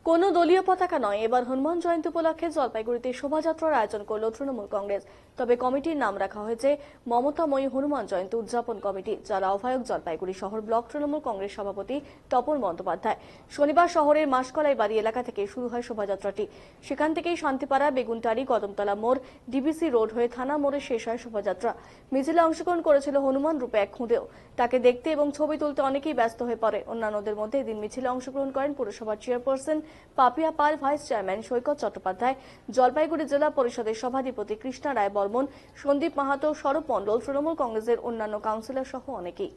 কোনো দলীয় পতাকা নয়, এবার হনুমান জয়ন্তী উপলক্ষে জলপাইগুড়িতে শোভাযাত্রার আয়োজন করল তৃণমূল কংগ্রেস। তবে কমিটির নাম রাখা হয়েছে মমতাময়ী হনুমান জয়ন্তী উদযাপন কমিটি, যার আহ্বায়ক জলপাইগুড়ি শহর ব্লক তৃণমূল কংগ্রেস সভাপতি তপন বন্দ্যোপাধ্যায়। শনিবার শহরের মাসকলাই বাড়ি এলাকা থেকে শুরু হয় শোভাযাত্রাটি। সেখান থেকেই শান্তিপাড়া, বেগুনটারি, কদমতলা মোড়, ডিবিসি রোড হয়ে থানা মোড়ে শেষ হয় শোভাযাত্রা। মিছিলে অংশগ্রহণ করেছিল হনুমান রূপে এক খুঁদেও। তাকে দেখতে এবং ছবি তুলতে অনেকেই ব্যস্ত হয়ে পড়ে। অন্যান্যদের মধ্যে এদিন মিছিলে অংশগ্রহণ করেন পুরসভার চেয়ারপারসন পাপিয়া পাল, ভাইস চেয়ারম্যান সৈকত চট্টোপাধ্যায়, জলপাইগুড়ি জেলা পরিষদের সভাধিপতি কৃষ্ণা রায় বর্মন, সন্দীপ মাহাতো, স্বরূপ মণ্ডল, তৃণমূল কংগ্রেসের অন্যান্য কাউন্সিলর সহ অনেকেই।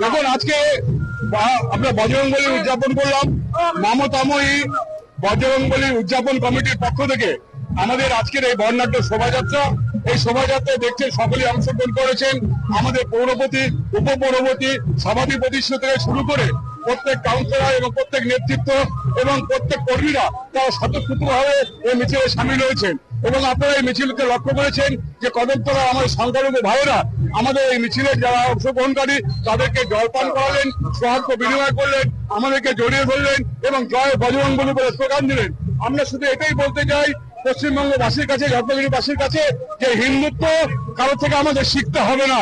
দেখুন, আজকে আমরা বজরংবলী উদযাপন করলাম। মমতাময়ী বজরংবলী উদযাপন কমিটির পক্ষ থেকে আমাদের আজকের এই বর্ণাঢ্য শোভাযাত্রা, এই শোভাযাত্রায় দেখছেন সকলেই অংশগ্রহণ করেছেন। আমাদের পৌরপতি, উপপৌরপতি, সভাধিপতি থেকে শুরু করে প্রত্যেক কাউন্সিলর এবং প্রত্যেক নেতৃত্ব এবং প্রত্যেক কর্মীরা তারা স্বতঃস্ফূর্তভাবে এই মিছিলে সামিল হয়েছেন। এবং আপনারা এই মিছিলকে লক্ষ্য করেছেন যে কদমতলা আমাদের সংখ্যালঘু ভাইয়েরা আমাদের এই মিছিলে যারা অংশগ্রহণকারী তাদেরকে জলপান করালেন, সৌহার্দ্য বিনিময় করলেন, আমাদেরকে জড়িয়ে ধরলেন এবং জয় বজরংবলী বলে স্লোগান দিলেন। আমরা শুধু এটাই বলতে চাই পশ্চিমবঙ্গবাসীর কাছে, জলপাইগুড়িবাসীর কাছে, যে হিন্দুত্ব কারো থেকে আমাদের শিখতে হবে না।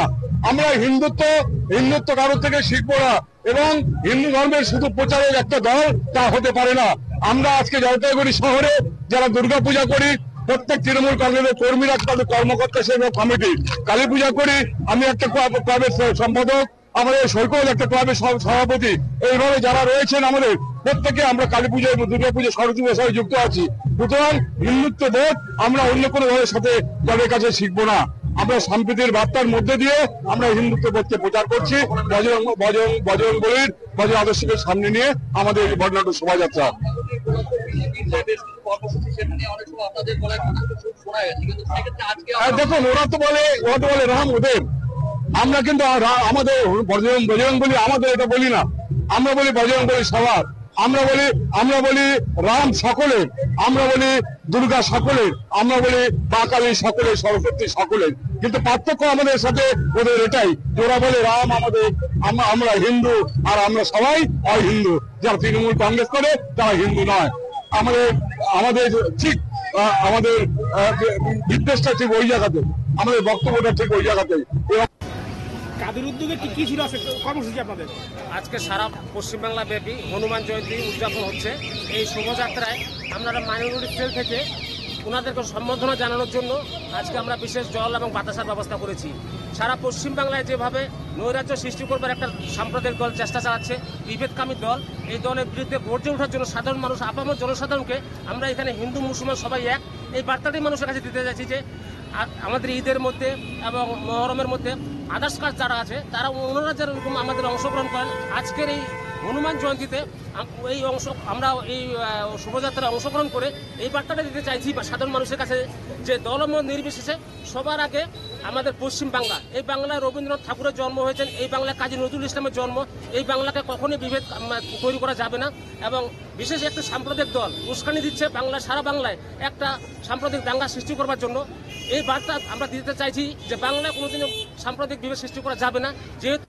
আমরা হিন্দুত্ব কারোর থেকে শিখবো না এবং হিন্দু ধর্মের শুধু প্রচারের একটা দল তা হতে পারে না। আমরা আজকে জলপাইগুড়ি শহরে যারা দুর্গাপূজা করি, প্রত্যেক তৃণমূল কংগ্রেসের কর্মীরা, তাদের কর্মকর্তা সেবা কমিটি, কালী পূজা করি, আমি একটা ক্লাবের সম্পাদক, আমাদের সৈকত একটা ক্লাবের সভাপতি, এইভাবে যারা রয়েছেন আমাদের প্রত্যেকে আমরা কালী পুজোয়, দুর্গা পুজো, সরস্বতী পুজোর যুক্ত আছি। সুতরাং হিন্দুত্ব বোধ আমরা অন্য কোনো ভাবে সাথে দলের কাছে শিখবো না। আমরা সম্প্রীতির বার্তার মধ্যে দিয়ে আমরা হিন্দুত্ব বোধকে প্রচার করছি। বজরংবলীর বজর আদর্শকে সামনে নিয়ে আমাদের বর্ণাঢ্য শোভাযাত্রা। দেখুন, ওরা তো বলে রাম ওদের, আমরা কিন্তু আমাদের বজরংবলী আমাদের এটা বলি না। আমরা বলি বজরংবলী সবার। আমরা বলি রাম সকলের, আমরা বলি দুর্গা সকলের, আমরা বলি মা কালী সকলের, সরস্বতী সকলের। কিন্তু পার্থক্য আমাদের সাথে ওদের এটাই, ওরা বলে রাম আমাদের, আমরা হিন্দু আর আমরা সবাই অহিন্দু। যারা তৃণমূল কংগ্রেস করে তারা হিন্দু নয়। আমাদের ঠিক আমাদের বিদ্বেষটা ঠিক ওই জায়গাতে, আমাদের বক্তব্যটা ঠিক ওই জায়গাতে। কাদের উদ্যোগে কি ছিল কর্মসূচি আপনাদের? আজকে সারা পশ্চিমবাংলা ব্যাপী হনুমান জয়ন্তী উদযাপন হচ্ছে। এই শোভাযাত্রায় আমরা মাইনরিটি সেল থেকে ওনাদেরকে সম্বর্ধনা জানানোর জন্য আজকে আমরা বিশেষ জল এবং বাতাসার ব্যবস্থা করেছি। সারা পশ্চিমবাংলায় যেভাবে নৈরাজ্য সৃষ্টি করবার একটা সাম্প্রদায়িক দল চেষ্টা চালাচ্ছে, বিভেদকামী দল, এই দলের বিরুদ্ধে গর্জে ওঠার জন্য সাধারণ মানুষ, আপামর জনসাধারণকে আমরা এখানে হিন্দু মুসলমান সবাই এক, এই বার্তাটি মানুষের কাছে দিতে যাচ্ছি যে আমাদের ঈদের মধ্যে এবং মহরমের মধ্যে আদার্স কাজ যারা আছে তারা ওনারা যেরকম আমাদের অংশগ্রহণ করেন, আজকের এই হনুমান জয়ন্তীতে আমরা এই শোভাযাত্রায় অংশগ্রহণ করে এই বার্তাটা দিতে চাইছি সাধারণ মানুষের কাছে যে দলমত নির্বিশেষে সবার আগে আমাদের পশ্চিমবাংলা, এই বাংলায় রবীন্দ্রনাথ ঠাকুরের জন্ম হয়েছেন, এই বাংলায় কাজী নজরুল ইসলামের জন্ম, এই বাংলাকে কখনোই বিভেদ তৈরি করা যাবে না। এবং বিশেষ একটা সাম্প্রদায়িক দল উস্কানি দিচ্ছে সারা বাংলায় একটা সাম্প্রদায়িক দাঙ্গা সৃষ্টি করবার জন্য। এই বার্তা আমরা দিতে চাইছি যে বাংলায় কোনোদিনও সাম্প্রদায়িক বিভেদ সৃষ্টি করা যাবে না। যেহেতু